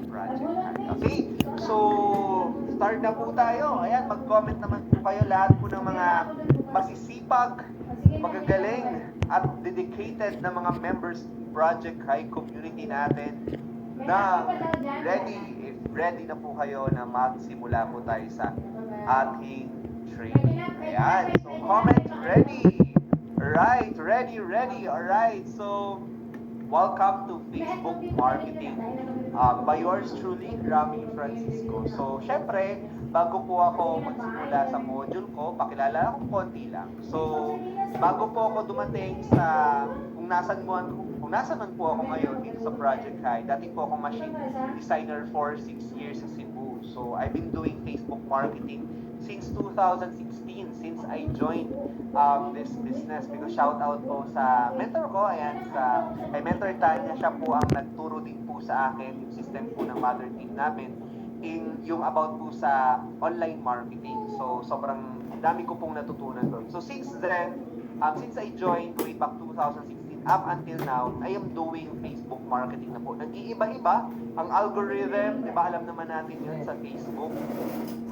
Project High. Okay, so start na po tayo. Ayan, mag-comment naman po kayo lahat po ng mga masisipag, magagaling, at dedicated na mga members Project High community natin na ready na po kayo na magsimula po tayo sa ating training. Ayan, so comment ready. Alright, ready. Alright, so welcome to Facebook Marketing by yours truly, Rami Francisco. So, syempre, bago po ako magsimula sa module ko, pakilala akong konti lang. So, bago po ako dumating sa kung nasan man po ako ngayon dito sa Project High, dati po ako machine designer for 6 years sa Cebu. So, I've been doing Facebook marketing since 2016, since I joined this business. Because shout out po sa mentor ko, ayan, kay Mentor Tanya, siya po ang nagturo din po sa akin yung system po ng mother team namin in yung about po sa online marketing. So, sobrang dami ko pong natutunan doon. So, since then, since I joined way back 2016, up until now, I am doing Facebook marketing na po. Nag-iiba-iba ang algorithm, di ba alam naman natin yun sa Facebook.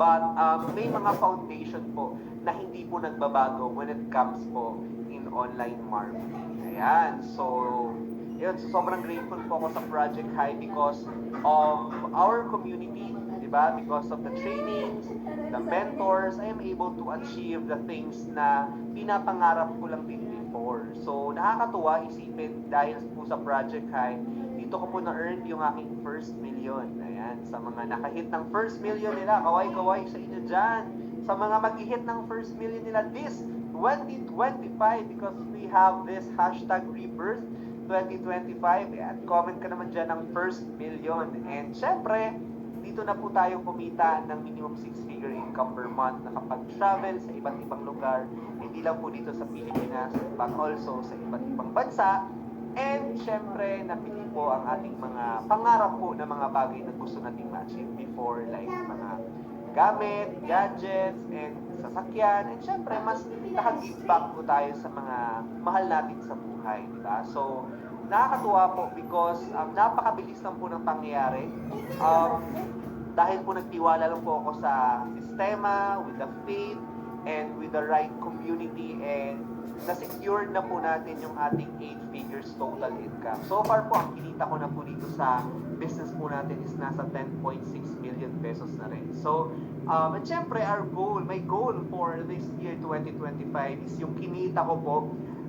But may mga foundation po na hindi po nagbabago when it comes po in online marketing. Ayan, so yun, so sobrang grateful po ako sa Project High because of our community, di ba? Because of the trainings, the mentors, I am able to achieve the things na pinapangarap ko lang din before. So, nakakatuwa isipin dahil po sa Project High, dito ko po na-earn yung aking first million. Ayan, sa mga nakahit ng first million nila, kaway-kaway sa inyo dyan. Sa mga mag-hit ng first million nila this 2025 because we have this hashtag rebirth 2025. Ayan, comment ka naman dyan ng first million. And syempre, dito na po tayo kumita ng minimum 6-figure income per month na kapag travel sa iba't ibang lugar, hindi lang po dito sa Pilipinas, but also sa iba't ibang bansa. And syempre, napili po ang ating mga pangarap po na mga bagay na gusto nating ma-achieve before, like mga gamit, gadgets, and sasakyan. And syempre, mas naka-give back po tayo sa mga mahal natin sa buhay, di ba? So, nakakatuwa po because napakabilis lang po ng pangyayari. Dahil po nagtiwala lang po ako sa sistema, with the faith, and with the right community, and na-secured na po natin yung ating 8 figures total income. So far po, ang kinita ko na po dito sa business po natin is nasa 10.6 million pesos na rin. So, at syempre, my goal for this year 2025 is yung kinita ko po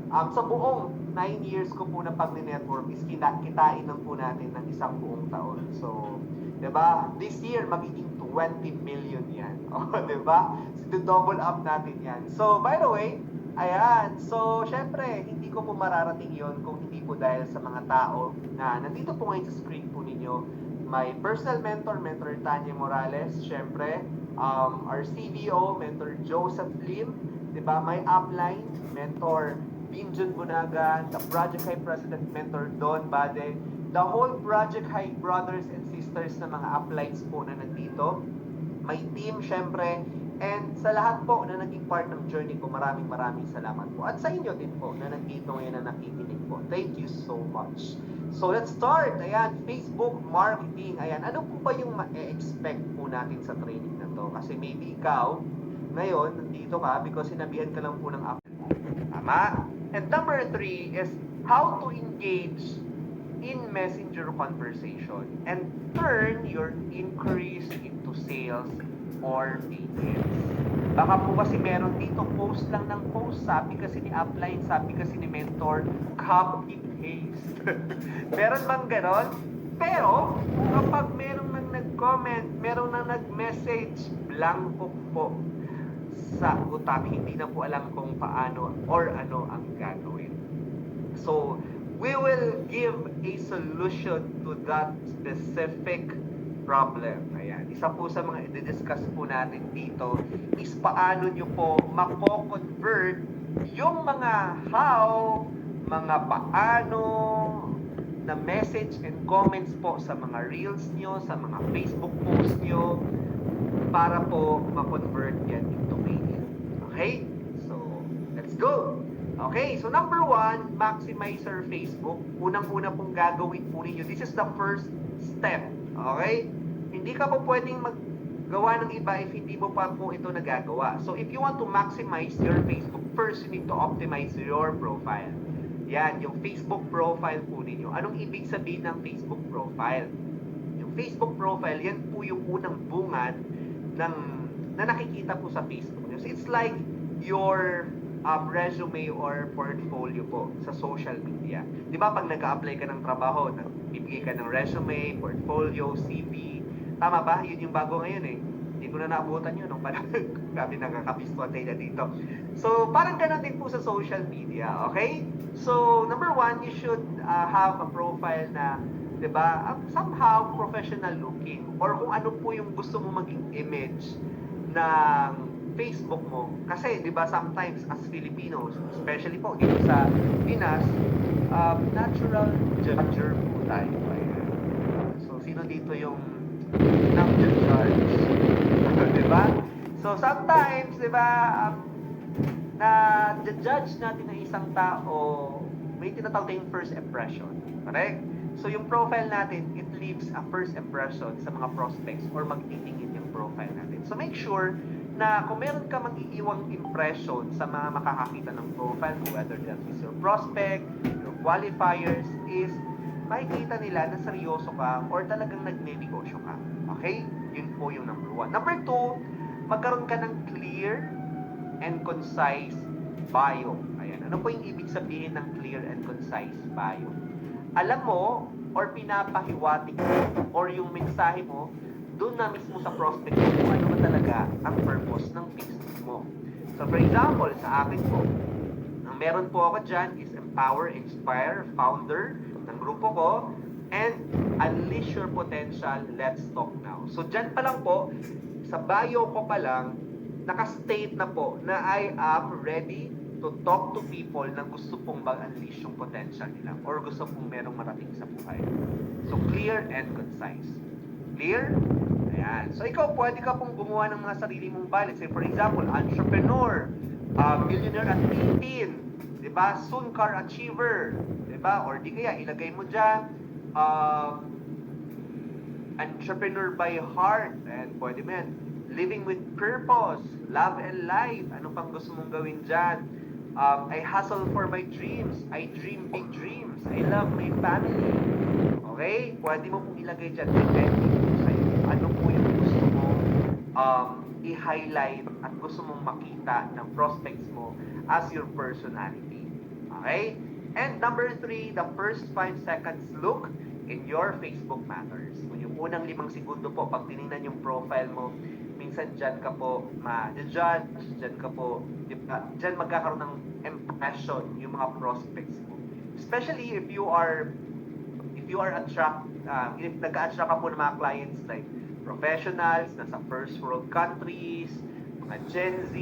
sa buong 9 years ko po na pag-network is kitain lang po natin ng isang buong taon. So, diba? This year, magiging 20 million yan. O, diba? So, double up natin yan. So, by the way, ayan. So, syempre, hindi ko po mararating yon kung hindi po dahil sa mga tao na nandito po ngayon sa screen po ninyo. My personal mentor, Mentor Tanya Morales. Syempre, our CBO, Mentor Joseph Lim. Diba? My upline, Mentor Binjun Bunagan. The Project High President, Mentor Don Bade. The whole Project High brothers and sisters na mga uplines po na nandito. My team, syempre. And sa lahat po na naging part ng journey ko, maraming salamat po. At sa inyo din po na nandito ngayon na nakikinig po. Thank you so much. So let's start. Ayan, Facebook marketing. Ayan, ano po ba yung ma-expect po natin sa training na to? Kasi maybe ikaw, ngayon, nandito ka because sinabihan ka lang po ng upline mo. Tama? And number 3 is how to engage in messenger conversation and turn your inquiries into sales or payments. Baka po kasi meron dito post lang ng post, sabi kasi ni upline, sabi kasi ni mentor, copy paste. Meron bang ganon? Pero kapag meron nang nag-comment, meron nang nag-message, blanco po sa utak, hindi na po alam kung paano or ano ang gagawin. So, we will give a solution to that specific problem. Ayan. Isa po sa mga i-discuss po natin dito is paano nyo po mako-convert yung mga how, mga paano na message and comments po sa mga reels nyo, sa mga Facebook posts nyo, para po ma-convert yan into payment. Okay? So, let's go! Okay, so number 1, maximize your Facebook. Unang-una pong gagawin po ninyo. This is the first step. Okay? Hindi ka po pwedeng maggawa ng iba if hindi mo pa po ito nagagawa. So, if you want to maximize your Facebook, first you need to optimize your profile. Yan, yung Facebook profile po ninyo. Anong ibig sabihin ng Facebook profile? Yung Facebook profile, yan po yung unang bungad ng, na nakikita po sa Facebook nyo. So, it's like your resume or portfolio po sa social media. Di ba pag nag-a-apply ka ng trabaho, bibigay ka ng resume, portfolio, CV, tama ba? Yun yung bago ngayon eh. Hindi ko na naabutan yun nung parang kami nakakapistuan tayo dito. So, parang ganun din po sa social media, okay? So, number one, you should have a profile na, di ba, somehow professional looking or kung ano po yung gusto mo maging image ng Facebook mo. Kasi, di ba, sometimes as Filipinos, especially po dito sa Pinas, natural judger po tayo. So, sino dito yung nang-judge? Di ba? So, sometimes, di ba, na judge natin ng isang tao, may tinatawag tayong first impression. Correct? So, yung profile natin, it leaves a first impression sa mga prospects or magtitingin yung profile natin. So, make sure na kung meron ka mag-iiwang impression sa mga makakakita ng profile, whether that is your prospect, your qualifiers, is makikita nila na seryoso ka or talagang nagne-negosyo ka. Okay? Yun po yung number one. Number two, magkaroon ka ng clear and concise bio. Ayan. Ano po yung ibig sabihin ng clear and concise bio? Alam mo or pinapahiwatig mo or yung mensahe mo doon na mismo sa prospect mo kung ano ba talaga ang purpose ng business mo. So for example, sa akin po, ang meron po ako dyan is empower, inspire, founder ng grupo ko, and unleash your potential, let's talk now. So dyan pa lang po, sa bio ko pa lang, naka-state na po na I am ready to talk to people na gusto pong mag-unleash yung potential nila or gusto pong merong marating sa buhay. So clear and concise. Clear? Ayan. So ikaw, pwede ka pong gumawa ng mga sarili mong values. Say for example, entrepreneur, millionaire at 18, diba? Soon car achiever, diba? Or di kaya, ilagay mo dyan, entrepreneur by heart, and pwede mo yan, living with purpose, love and life, ano pang gusto mong gawin dyan? I hustle for my dreams, I dream big dreams, I love my family. Okay? Pwede mo pong ilagay dyan, depende po sa'yo. Ano po yung gusto mo i-highlight at gusto mong makita ng prospects mo as your personality. Okay? And number three, the first 5 seconds look in your Facebook matters. Kung yung unang 5 segundo po, pag tinignan yung profile mo, minsan dyan ka po ma-judge, dyan ka po, dyan magkakaroon ng impression yung mga prospects mo. Especially if you are if nag-attract ka po ng mga clients like professionals, nasa first world countries, mga Gen Z.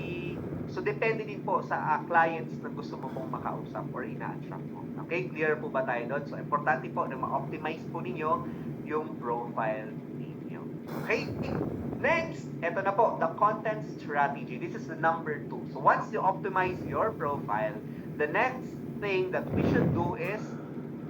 So, depende din po sa clients na gusto mo pong makausap or ina-attract mo. Okay? Clear po ba tayo doon? So, importante po na ma-optimize po ninyo yung profile ninyo. Okay? Next, eto na po, the content strategy. This is the number 2. So, once you optimize your profile, the next thing that we should do is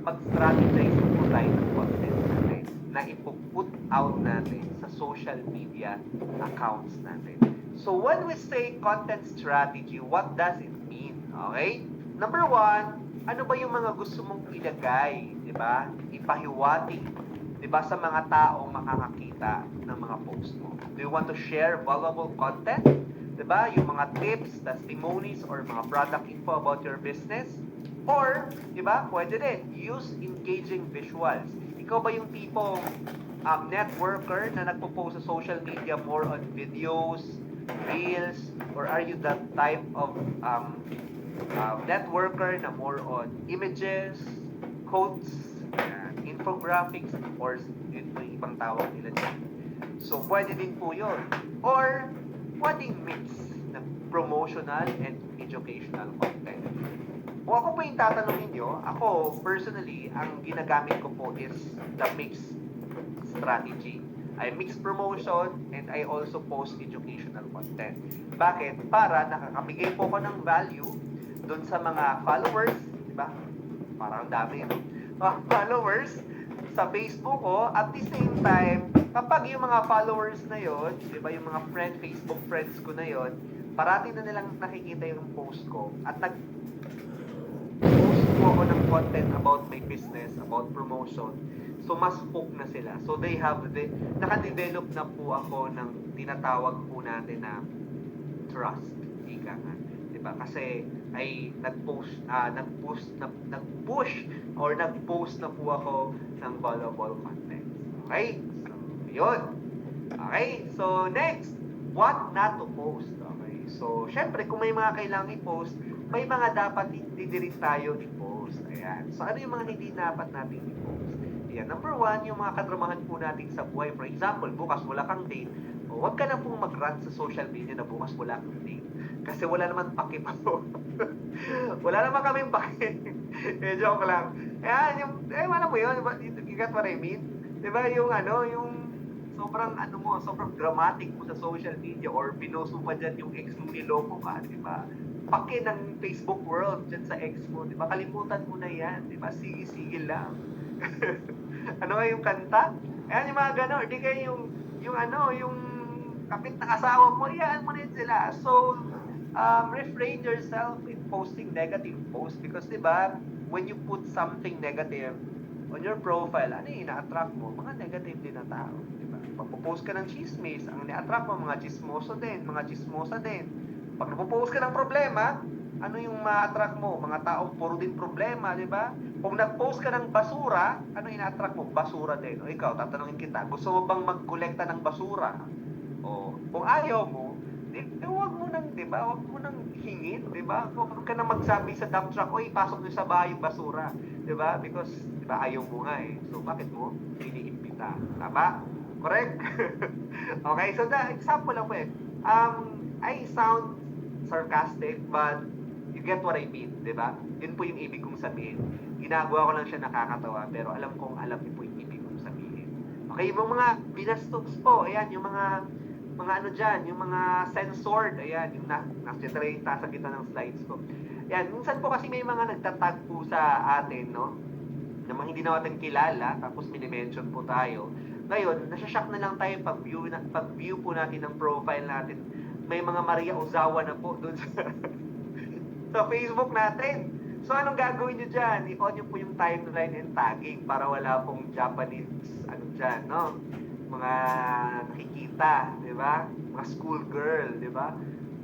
mag-strategize po tayo ng content natin na ipuput out natin sa social media accounts natin. So, when we say content strategy, what does it mean? Okay? Number 1, ano ba yung mga gusto mong ilagay, di ba? Ipahiwatig, di ba, sa mga taong makakakita ng mga post mo. Do you want to share valuable content? Di ba? Yung mga tips, testimonies, or mga product info about your business? Or, di ba, pwede din, use engaging visuals. Ikaw ba yung tipong networker na nagpo-post sa social media more on videos, reels, or are you that type of networker na more on images, quotes, infographics, or yun po yung ibang tawag nila dyan. So, pwede din po yun. Or, pwedeng mix ng promotional and educational content. Kung ako po yung tatanungin nyo, ako, personally, ang ginagamit ko po is the mix strategy. I mix promotion and I also post educational content. Bakit? Para nakakabigay po ko ng value doon sa mga followers, di ba? Parang dami, no? Followers sa Facebook, at the same time, kapag yung mga followers na yon, di ba, yung mga Facebook friends ko na yon, parating na nilang nakikita yung post ko at post po ako ng content about my business, about promotion. So, mas hook na sila. So, nakadevelop na po ako ng tinatawag po natin na trust. Ika nga. Diba? Kasi, ay nag-push or nag-post na po ako ng valuable content. Okay? So, yun. Okay? So, next, what not to post. Okay? So, syempre, kung may mga kailangang i-post, may mga dapat hindi rin tayo i-post. Ayan. So, ano yung mga hindi dapat natin i-post? Ayan. Number one, yung mga kadramahan po natin sa buhay. For example, bukas wala kang date. O, huwag ka na pong mag-rant sa social media na bukas wala kang date. Kasi wala naman pake pa po. Wala naman kaming pake. Joke lang. Ayan, alam mo yun, you got what I mean? Diba, yung sobrang dramatic mo sa social media or pinost mo pa dyan yung ex mo niloko ka, diba? Pake ng Facebook world dyan sa ex mo, diba? Kalimutan mo na yan, diba? Sige lang. Ano nga yung kanta? Ayan, yung mga gano'n, di kayo yung kapit na asawa mo, iyaan mo rin sila. So, refrain yourself in posting negative posts because, diba, when you put something negative on your profile, ano yung ina-attract mo? Mga negative din na tao, diba? Pag-post ka ng chismis, ang ina-attract mo, mga chismoso din, mga chismosa din. Pag nagpo-post ka ng problema, ano yung ma-attract mo? Mga taong puro din problema, diba? Kung nag-post ka ng basura, ano ina-attract mo? Basura din. O ikaw, tatanungin kita, gusto mo bang mag-kolekta ng basura? O, kung ayaw mo, huwag mo nang, di ba? Huwag mo nang hingin, di ba? Huwag ka nang magsabi sa dump truck, oy, pasok nyo sa bahay yung basura. Di ba? Because, di ba, ayaw mo nga eh. So, bakit mo iniimbita? Tama? Correct? Okay, so example lang po eh. I sound sarcastic, but you get what I mean, di ba? Yun po yung ibig kong sabihin. Ginagawa ko lang siya nakakatawa, pero alam niyo po yung ibig kong sabihin. Okay, yung mga binastos po, ayan, yung mga ano dyan, yung mga censored, ayan, yung nasa-generate sa gitna ng slides ko. Ayan, minsan po kasi may mga nagtatag po sa atin, no? Na mga hindi natin kilala, tapos minimension po tayo. Ngayon, nasashock na lang tayo pag-view po natin ng profile natin. May mga Maria Ozawa na po doon sa Facebook natin. So, anong gagawin nyo dyan? I-on nyo po yung timeline and tagging para wala pong Japanese, dyan, no? Mga nakikita, di ba? Mga schoolgirl, di ba?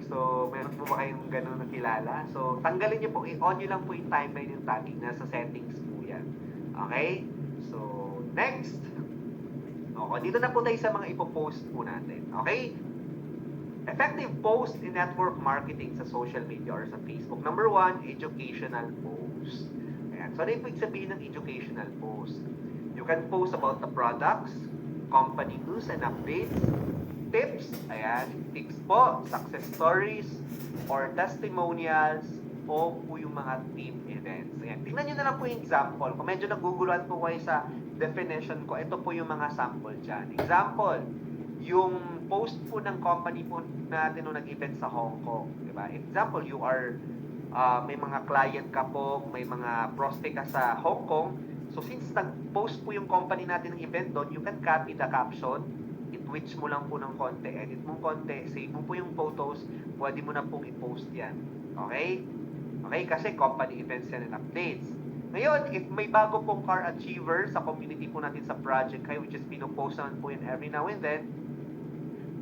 So, meron po ba kayong gano'n na kilala? So, tanggalin nyo po, i-on nyo lang po yung timeline yung tagging. Nasa settings po yan. Okay? So, next. Okay, dito na po tayo sa mga ipopost po natin. Okay? Effective post in network marketing sa social media or sa Facebook. Number one, educational post. Ayan. So, ano yung sabihin ng educational post? You can post about the products, company news and updates, tips, ayan, tips po, success stories, or testimonials, o po yung mga team events. Ayan. Tingnan nyo na lang po yung example. Kung medyo naguguluhan po kayo sa definition ko, ito po yung mga sample dyan. Example, yung post po ng company po natin nung nag-event sa Hong Kong. Diba? Example, you are, may mga client ka po, may mga prospect ka sa Hong Kong. So, since nag-post po yung company natin ng event doon, you can copy the caption, i-twitch mo lang po ng konti, edit mo konti, save mo po yung photos, pwede mo na pong i-post yan. Okay? Okay, kasi company events yan and updates. Ngayon, if may bago pong car achiever sa community po natin sa project kayo, which is pinopost naman po yun every now and then,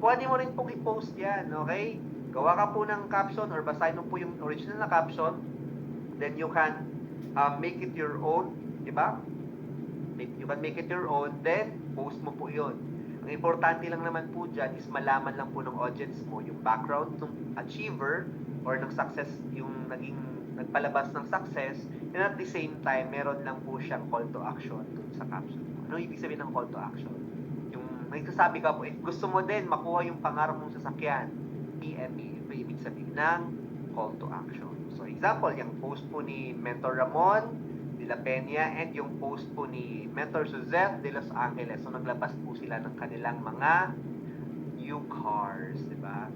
pwede mo rin pong i-post yan, okay? Gawa ka po ng caption or basahin mo po yung original na caption, then you can make it your own, di ba? You can make it your own, then post mo po yun. Ang importante lang naman po dyan is malaman lang po ng audience mo yung background ng achiever or ng success, yung naging nagpalabas ng success, and at the same time, meron lang po siyang call to action dun sa caption mo. Ano ibig sabihin ng call to action? Yung nagsasabi ka po, if gusto mo din makuha yung pangarap mong sasakyan, PME, ito ibig sabihin ng call to action. So example, yung post po ni Mentor Ramon de la Peña and yung post po ni Mentor Suzette de Los Angeles. So naglabas po sila ng kanilang mga new cars, di ba?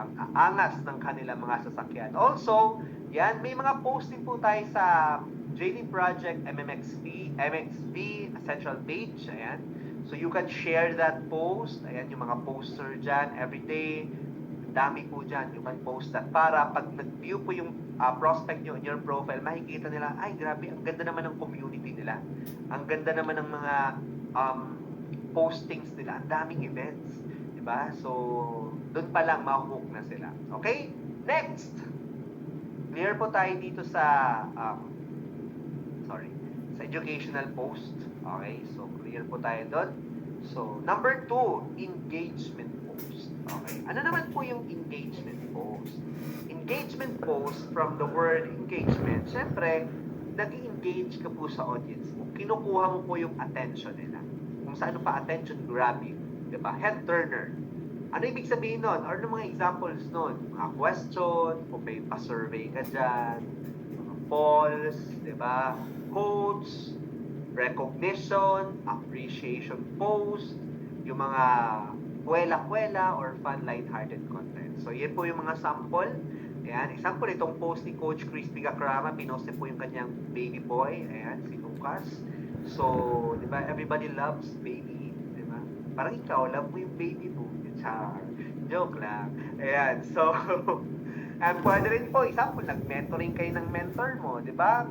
Ang aangas ng kanilang mga sasakyan. Also, yan, may mga posting po tayo sa JD Project MXV Essential Page. Ayan. So you can share that post. Ayan, yung mga poster dyan everyday. Dami po dyan. You can post that para pag nag-view po yung prospect nyo in your profile, makikita nila, ay grabe, ang ganda naman ng community nila. Ang ganda naman ng mga postings nila. Ang daming events. Diba? So, doon pa lang ma-hook na sila. Okay? Next! Clear po tayo dito sa sa educational post. Okay? So, clear po tayo doon. So, number 2, engagement post. Okay? Ano naman po yung engagement post? Engagement post, from the word engagement, syempre, nag-engage ka po sa audience mo. Kinukuha mo po yung attention nila. Kung saan pa attention grabbing, diba? Head turner. Ano ibig sabihin nun? Or ano mga examples nun? Mga question, kung may pa-survey ka dyan, mga polls, diba? Quotes, recognition, appreciation post, yung mga kwela-kwela or fun, light-hearted content. So, yan po yung mga sample. Ayan, example, itong post ni Coach Crispy Gakrama, pinost po yung kanyang baby boy. Ayan, si Lucas. So, di ba, everybody loves baby. Di ba? Parang ikaw, love mo yung baby mo. Char. Joke lang. Ayan, so, and pwede rin po, example, nag-mentoring kayo ng mentor mo, di ba?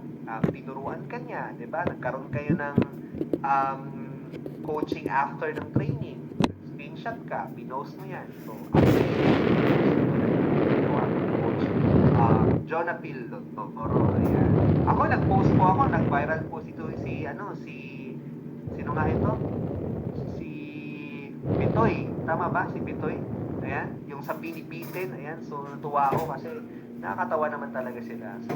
Tinuruan ka niya, di ba? Nagkaroon kayo ng coaching after ng training. Screenshot ka, pinost mo yan. So, Jonapil Totoro, ayan. Ako, nag-post po ako, nag-viral po sino nga ito? Si Bitoy, tama ba? Si Bitoy, ayan, yung sa pinipitin, ayan, so natuwa ako kasi nakakatawa naman talaga sila. So,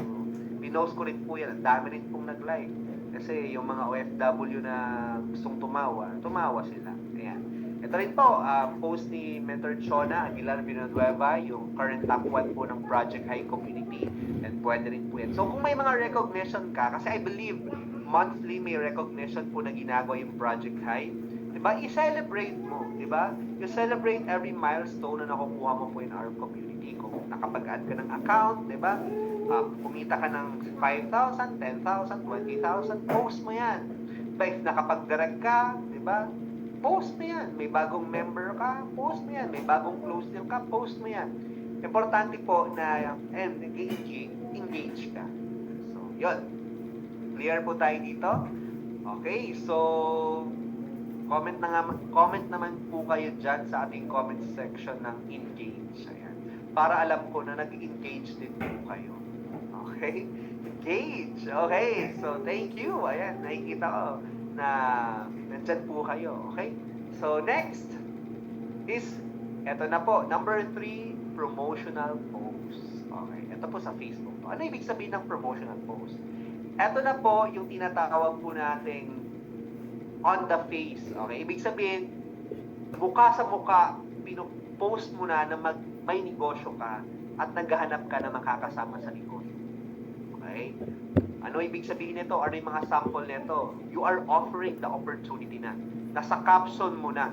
pinost ko rin po yan, ang dami rin pong nag-like. Kasi yung mga OFW na gustong tumawa sila, ayan. Ito rin po, post ni Mentor Chona Aguilar Villanueva, yung current top 1 po ng Project High Community, and pwede rin po yan. So kung may mga recognition ka, kasi I believe monthly may recognition po na ginagawa yung Project High, diba? I-celebrate mo, diba? You celebrate every milestone na nakukuha mo po in our community. Kung nakapag-add ka ng account, diba? Kumita ka ng 5,000, 10,000, 20,000, post mo yan. Diba? If nakapag-direct ka, diba? Post mo yan. May bagong member ka, post mo yan. May bagong close deal ka, post mo yan. Importante po na engage ka. So, yun. Clear po tayo dito? Okay, so comment naman po kayo dyan sa ating comment section ng engage. Ayan. Para alam ko na nag-engage din po kayo. Okay? Engage. Okay, so thank you. Ayan, nakikita ko na nandyan po kayo. Okay? So, next is, eto na po, number 3, promotional post. Okay, eto po sa Facebook. Ano ibig sabihin ng promotional post? Eto na po yung tinatawag po nating on the face. Okay, ibig sabihin, mukha sa mukha, pinopost mo na may negosyo ka at naghahanap ka na makakasama sa negosyo. Okay? Ano ibig sabihin nito? Ano yung mga sample nito? You are offering the opportunity na. Nasa caption mo na.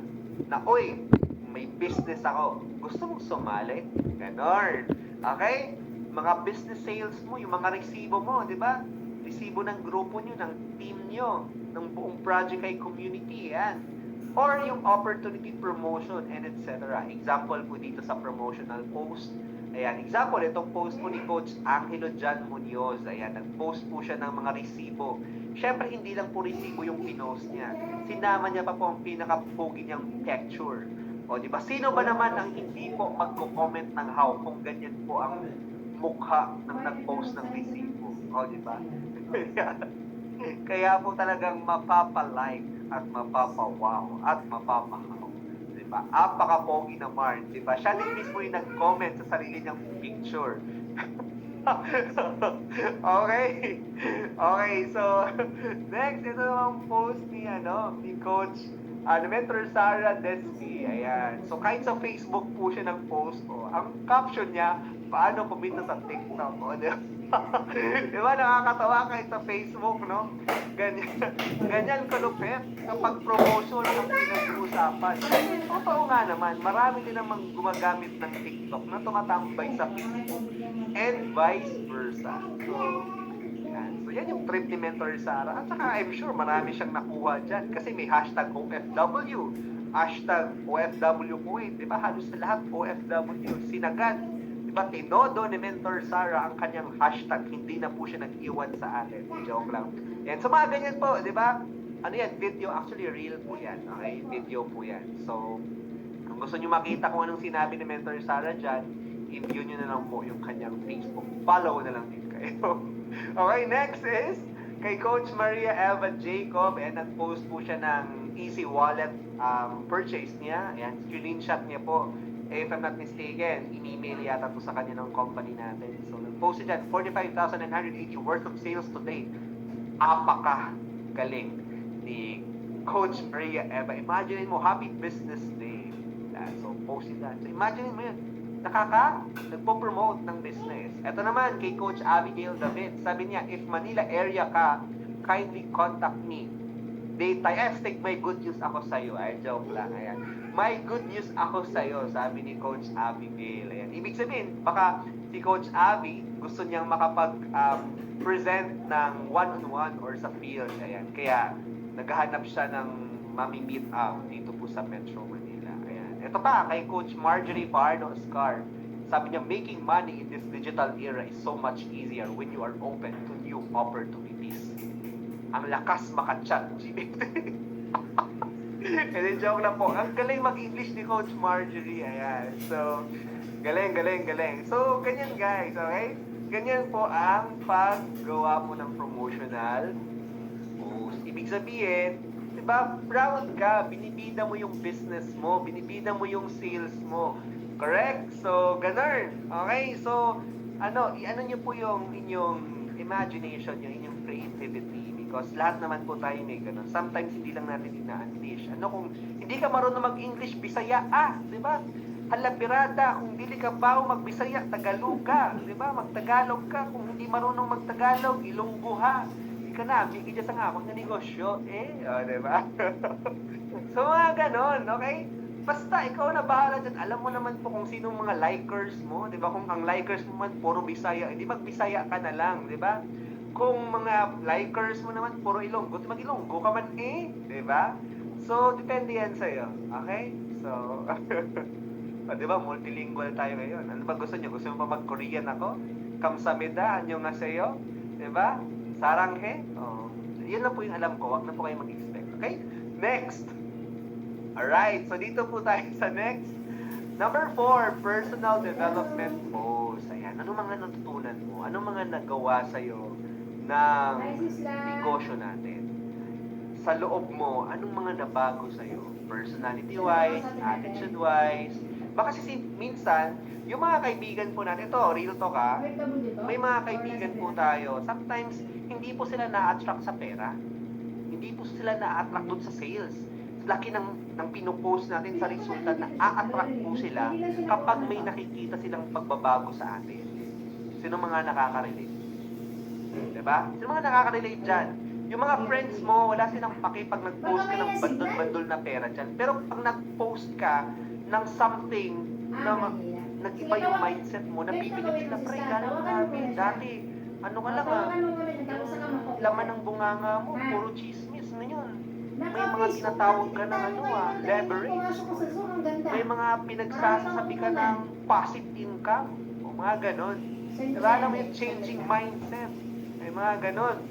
Oy, may business ako. Gusto mong sumali? Ganon. Okay? Mga business sales mo, yung mga resibo mo, di ba? Resibo ng grupo nyo, ng team nyo, ng buong Project High community, yan. Or yung opportunity promotion, and etc. Example po dito sa promotional post. Ayan, example, itong post po ni Coach Angelo Jan Munoz. Ayan, nag-post po siya ng mga resibo. Siyempre, hindi lang po resibo yung pinost niya. Sinama niya pa po ang pinaka-pogi niyang picture. O, di ba? Sino ba naman ang hindi po magko-comment ng how kung ganyan po ang mukha ng nag-post ng resibo? O, di ba? Kaya po talagang mapapa-like at mapapa-wow at mapapa-how. Diba? Apaka-pogi naman, diba? Siya din mismo yung nag-comment sa sarili niyang picture. Okay. Okay, so next, ito namang post ni Coach Mentor Sarah Despi. Ayan. So kahit sa Facebook po siya nag-post po. Ang caption niya, paano kumita sa TikTok. O, diba, nakakatawa kahit sa Facebook, no? Ganyan kalupit kapag promotion ang pinag-uusapan. Totoo nga naman, marami din namang gumagamit ng TikTok na tumatambay sa Facebook and vice versa. So, yan. So, So yan yung trip ni Mentor Sara. At saka I'm sure marami siyang nakuha dyan kasi may hashtag OFW, hashtag OFW Kuwait, di ba? Halos lahat OFW, sinagad. Di ba? Tinodo ni Mentor Sara ang kanyang hashtag, hindi na po siya nag-iwan sa atin. Joke lang. And so mga ganyan po, di ba? Ano yan? Video, actually real po yan. Okay? Video po yan. So, kung gusto nyo makita kung anong sinabi ni Mentor Sara dyan, i-view nyo na lang po yung kanyang Facebook. Follow na lang din kayo. Okay, next is kay Coach Maria Eva Jacob. And nag-post po siya ng Easy Wallet purchase niya. Ayan, screenshot niya po. If I'm not mistaken, in-email yata po sa kanya ng company natin. So, nag-post siya dyan, 45,980 worth of sales today. Apaka galing ni Coach Maria Eva. Imagine mo, happy business day. So, posted that. So, imagine mo yun. Nagpo-promote ng business. Ito naman, kay Coach Abigail David. Sabi niya, if Manila area ka, kindly contact me. Take my good news ako sa'yo. Ay, joke lang. Ayan. My good news ako sa'yo, sabi ni Coach Abigail. Ayan. Ibig sabihin, baka si Coach Abby gusto niyang makapag-present ng one-on-one or sa field. Ayan. Kaya, naghahanap siya ng mami-meet up dito po sa Metro Manila. Ayan. Ito pa, kay Coach Marjorie Barno Oscar. Sabi niya, making money in this digital era is so much easier when you are open to new opportunities. Ang lakas maka-chat, GPT. And then joke lang po, ang galing mag-English ni Coach Marjorie. Ayan. So, galing. So, ganyan guys, okay? Ganyan po ang paggawa po ng promotional post. Ibig sabihin, di ba, proud ka, binibida mo yung business mo, binibida mo yung sales mo. Correct? So, ganun. Okay? So, i-ano nyo po yung inyong imagination, yung inyong creativity. Because lahat naman po tayo may ganun. Sometimes hindi lang natin ina-unleash. Kung hindi ka marunong mag-English, Bisaya, di ba? Halabirada, kung dili ka bao mag-Bisaya, Tagalog ka, di ba? Mag-Tagalog ka. Kung hindi marunong mag-Tagalog, Ilonggo ha. Hindi ka na, bigyan dyan sa nga, mag-negosyo, di ba? So, mga ganon, okay? Basta, ikaw na bahala dyan. Alam mo naman po kung sino mga likers mo, di ba? Kung ang likers mo man, puro Bisaya, hindi mag-Bisaya ka na lang, di ba? Kung mga likers mo naman, puro Ilonggo, mag-Ilonggo ka man di ba? So, depende yan sa'yo. Okay? So, di ba, multilingual tayo ngayon. Ano ba gusto nyo? Gusto mo pa mag-Korean ako? Kamsamida, anyo nga sa'yo? Di ba? Saranghe? Oh. Yun lang po yung alam ko. Huwag na po kayo mag-expect. Okay? Next! Alright, so dito po tayo sa next. Number 4, personal development post. Ayan, ano mga natutunan mo? Ano mga nagawa sa'yo ng negosyo natin? Sa loob mo, anong mga nabago sa'yo? Personality-wise, attitude-wise. Baka kasi minsan, yung mga kaibigan po natin, ito, real talk ha, may mga kaibigan po tayo, sometimes, hindi po sila na-attract sa pera. Hindi po sila na-attract doon sa sales. Laki ng pinupost natin sa resulta na a-attract po sila kapag may nakikita silang pagbabago sa atin. Sino mga nakaka-relate? Diba? Sino mga nakaka-relate dyan? Yung mga friends mo, wala silang paki pag nag-post ka ng bandol-bandol na pera dyan. Pero pag nag-post ka ng something na nag-iba yung mindset mo, nabibigyan sila, pre, gano'n namin. Dati, ano ka lang yung laman ng bunganga mo, puro chismis na yun. May mga tinatawag ka ng leverage. May mga pinagsasabi ka ng passive income. O mga ganon. Diba, alam mo yung changing mindset. May mga ganon.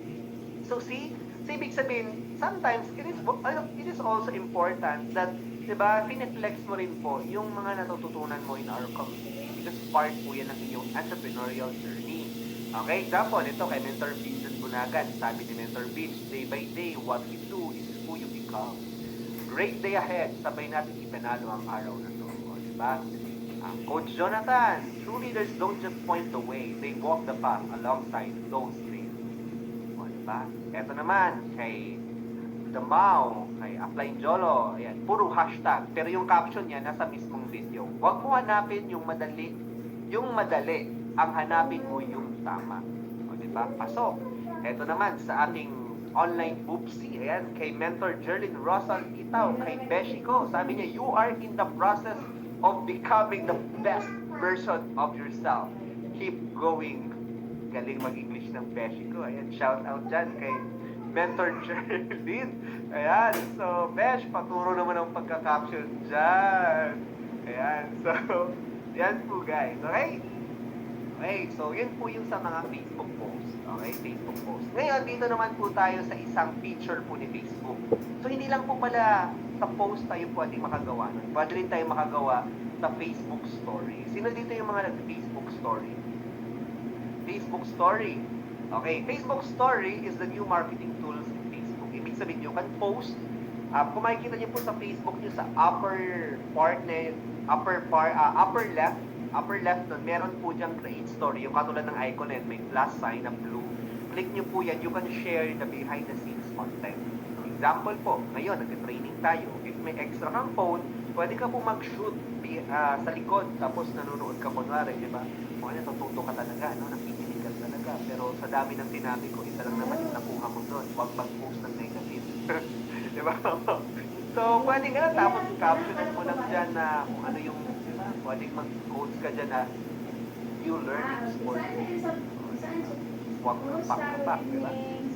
So see, ibig sabihin, sometimes it is also important that, diba, pineflex mo rin po yung mga natututunan mo in our community. Because part po yan ng inyong entrepreneurial journey. Okay, example, ito kay Mentor Vincent Bunagan. Sabi ni Mentor Vince, day by day, what we do is who you become. Great day ahead, sabay natin ipanalo ang araw na to. O, diba? Coach Jonathan, true leaders don't just point the way, they walk the path alongside those dreams. O, diba? Ito naman, kay Damao, kay Upline Jolo, ayan, puro hashtag. Pero yung caption niya, nasa mismong video. Huwag mo hanapin yung madali. Yung madali, ang hanapin mo yung tama. O, diba? Pasok. Ito naman, sa ating online boopsie, ayan, kay Mentor Jerlyn Rosal Itaw, kay Beshi ko, sabi niya, you are in the process of becoming the best version of yourself. Keep going galing mag-English ng beshi ko. Ayan, shout out dyan kay Mentor Jerlyn. Ayan, so Besh, paturo naman ang pagka-caption dyan. Ayan, so, yan po guys, okay? Okay, so yun po yung sa mga Facebook post. Okay, Facebook post. Ngayon, dito naman po tayo sa isang feature po ni Facebook. So, hindi lang po pala sa post tayo pwede makagawa nun. Pwede rin tayo makagawa sa Facebook story. Sino dito yung mga nag-Facebook story? Facebook story. Okay, Facebook story is the new marketing tools in Facebook. Ibig sabihin nyo, kan post, kung makikita nyo po sa Facebook nyo sa upper left nun, meron po diyang create story. Yung katulad ng icon net, may plus sign na blue. Click nyo po yan, you can share the behind the scenes content. Example po, ngayon, nag-training tayo. If may extra kang phone, pwede ka po mag-shoot sa likod, tapos nanonood ka kunwari, di ba? Kung ano, tututo ka talaga, no? Nakikinig ka talaga. Pero sa dami ng sinabi ko, isa lang naman yung nakuha mo doon. Huwag mag-post ng negative. Di ba? So, pwede ka na, tapos captionan mo lang dyan na kung ano yung, di ba? Pwede mag-quotes ka dyan na new learnings for you. Huwag kang pak-pak, di ba?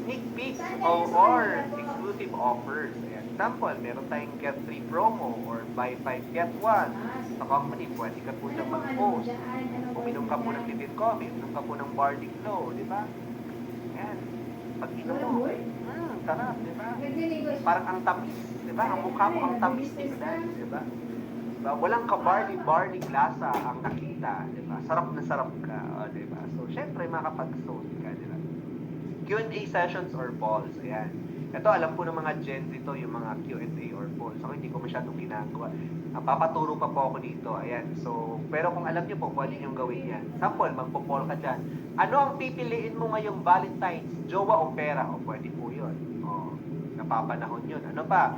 Sneak peeks or exclusive offers. Ayan. Example, meron tayong get 3 promo or buy 5 get 1. Sa company, pwede ka po dyan mag-post. Uminom ka po ng Living Coffee, uminom ka po ng Barley Glow, di ba? Ayan. Pag inom mo, sarap, di ba? Parang ang tamis, di ba? Ang mukha mo ang tamis tignan, di ba? Diba? Walang ka-barley lasa ang nakita, di ba? Sarap na sarap ka, di ba? So, syempre, makapag-sold ka, di ba? Q&A sessions or polls, ayan. Ito, alam po ng mga Gen Z ito, yung mga Q&A or polls. Ako, hindi ko masyadong ginagawa. Papaturo pa po ako dito, ayan. So, pero kung alam niyo po, pwede niyong gawin yan. Sample, magpo-poll ka dyan. Ano ang pipiliin mo ngayong Valentine's? Jowa o pera? O, pwede po yun. O, napapanahon yun. Ano pa?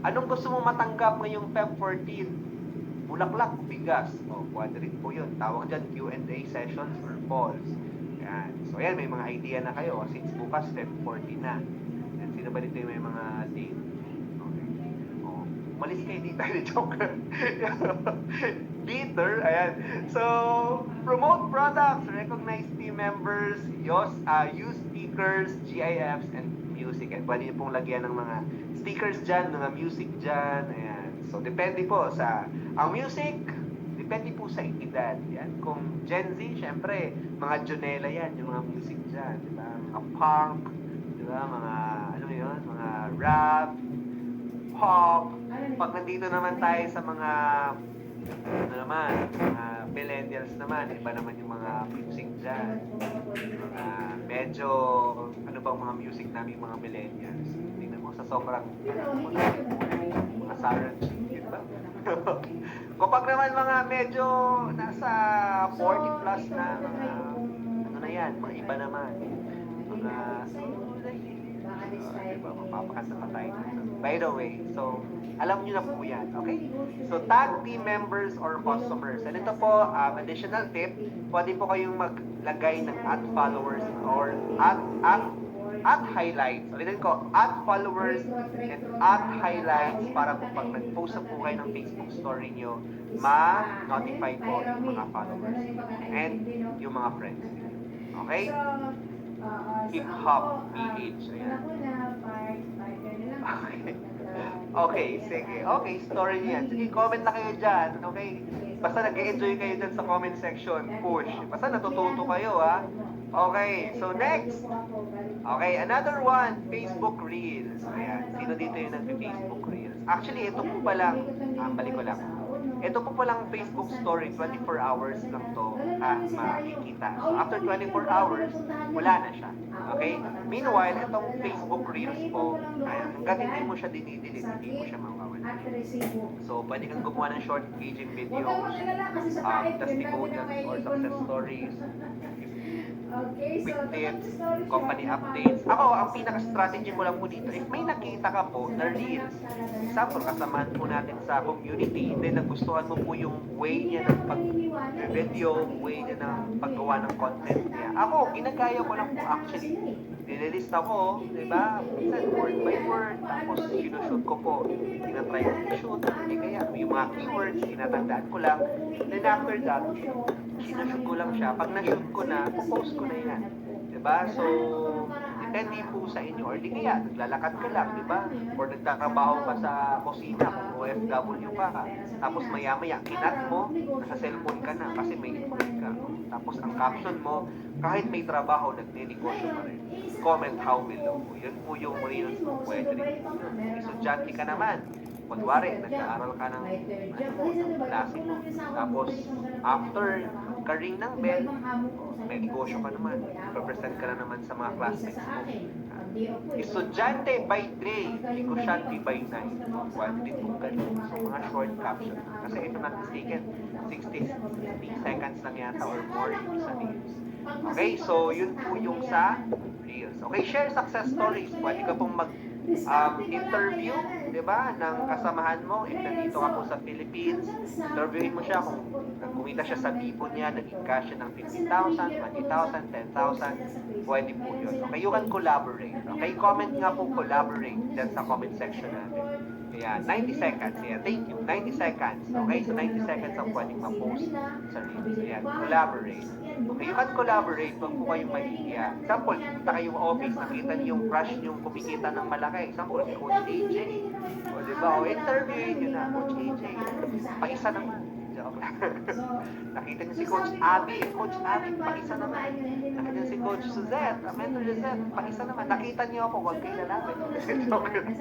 Anong gusto mo matanggap ngayong Feb 14? Bulaklak, bigas. O, pwede rin po yun. Tawag dyan Q&A sessions or polls. Yan. So, ayan, may mga idea na kayo. Since bukas, Feb 14 na. Yan, sino ba dito yung may mga date? Okay. O, umalis kayo dito. Joke. Bitter. Ayan. So, promote products, recognize team members, use stickers, GIFs, and music. And pwede nyo pong lagyan ng mga stickers dyan, mga music dyan. Ayan. So, depende po sa, ang music, depende po sa edad. Yan. Kung Gen Z, syempre, mga Jonela yan, yung mga music dyan. Diba? Mga punk, diba? Mga, ano yun, mga rap, pop. Pag nandito naman tayo sa mga, ano naman, mga millennials naman, iba naman yung mga music dyan. Medyo, ano bang mga music namin mga millennials? Tingnan mo sa sobrang, mga Sarah G, diba? Kapag naman mga medyo nasa 40 plus na, mga, ano na yan, mga iba naman. Mga, diba, mapapakasa pa tayo. By the way, so, alam nyo na po yan, okay? So, tag team members or customers. And ito po, additional tip, pwede po kayong maglagay ng add followers or add highlights. Ulitin ko, add followers and add highlights para po pag nag-post na po kayo ng Facebook story nyo, ma-notify po yung mga followers and yung mga friends. Okay? Hip-hop PH. Ayan. Okay. Okay, sige. Okay, story niyan. Sige, comment na kayo dyan. Okay? Basta nag-enjoy kayo dyan sa comment section. Push. Basta natututo kayo, ha? Okay, so next. Okay, another one, Facebook Reels. Ayan, sino dito yung nag-Facebook Reels? Actually, ito po palang, balik ko lang. Ito po palang Facebook story, 24 hours lang to makikita. So, after 24 hours, wala na siya. Okay? Meanwhile, itong Facebook Reels po, hanggang hindi mo siya dinidelete, hindi mo siya mawawala. So, pwede kang gumawa ng short engaging videos, testimonials or success stories, quick tips, company updates. Ako, ang pinaka-strategy ko lang po dito, if may nakita ka po na reels, example, kasamahan po natin sa community, then nagustuhan mo po yung way niya ng pag-video, way niya ng paggawa ng content niya. Ako, ginagaya ko lang po actually. Nililist ako, di ba? Minsan, word by word, tapos sinushoot ko po. Tinatry ko i-shoot, hindi kaya yung mga keywords, tinatandaan ko lang. Then after that, sinushoot ko lang siya. Pag na-shoot ko na, post ko na yan. Diba? So, depende po sa inyo. Or di kaya, naglalakad ka lang, diba? Or nagtatrabaho ka sa kusina, kung OFW ka. Tapos maya-maya, kinat mo, nasa cellphone ka na kasi may internet ka. Tapos ang caption mo, kahit may trabaho, nagninegosyo ka rin. Comment how below. Yun po yung reels mo. Pwede rin. Estudyante ka naman. Kunwari, nag-aaral ka ng klase mo. Tapos, after ka-ring ng bell, may negosyo ka naman. Represent ka na naman sa mga classmates mo. Estudyante by day, negosyante by night. Pwede din po ganun. So, mga short caption. Kasi ito not mistaken, 60 seconds lang yata or more yung isa reels. Okay, so yun po yung sa reels. Okay, share success stories. Pwede ka pong interview, di ba, ng kasamahan mo. If nandito ka po sa Philippines, interviewin mo siya kung kumita siya sa Bibo niya, naging cash siya ng 50,000, 20,000, 10,000, pwede po yun. Okay, you can collaborate. Okay, comment nga po collaborate dyan sa comment section natin. Ayan, 90 seconds. Ayan, thank you. 90 seconds. Okay, so 90 seconds ang pwedeng ma-post sa reels. Ayan, collaborate. Okay, you can collaborate. Huwag po kayong mahihiya. Example, punta kayong office, nakita niyo yung crush yung kumikita ng malaki. Example, si Coach AJ. O, diba? O, interviewin nyo na, Coach AJ. Pa-isa naman. Joke lang. Nakita niyo si Coach Abby. Coach Abby, pa-isa naman. Nakita niyo si Coach Suzette, Mentor Suzette, pa-isa naman. Nakita niyo ako, huwag kayo lalapit. Joke lang.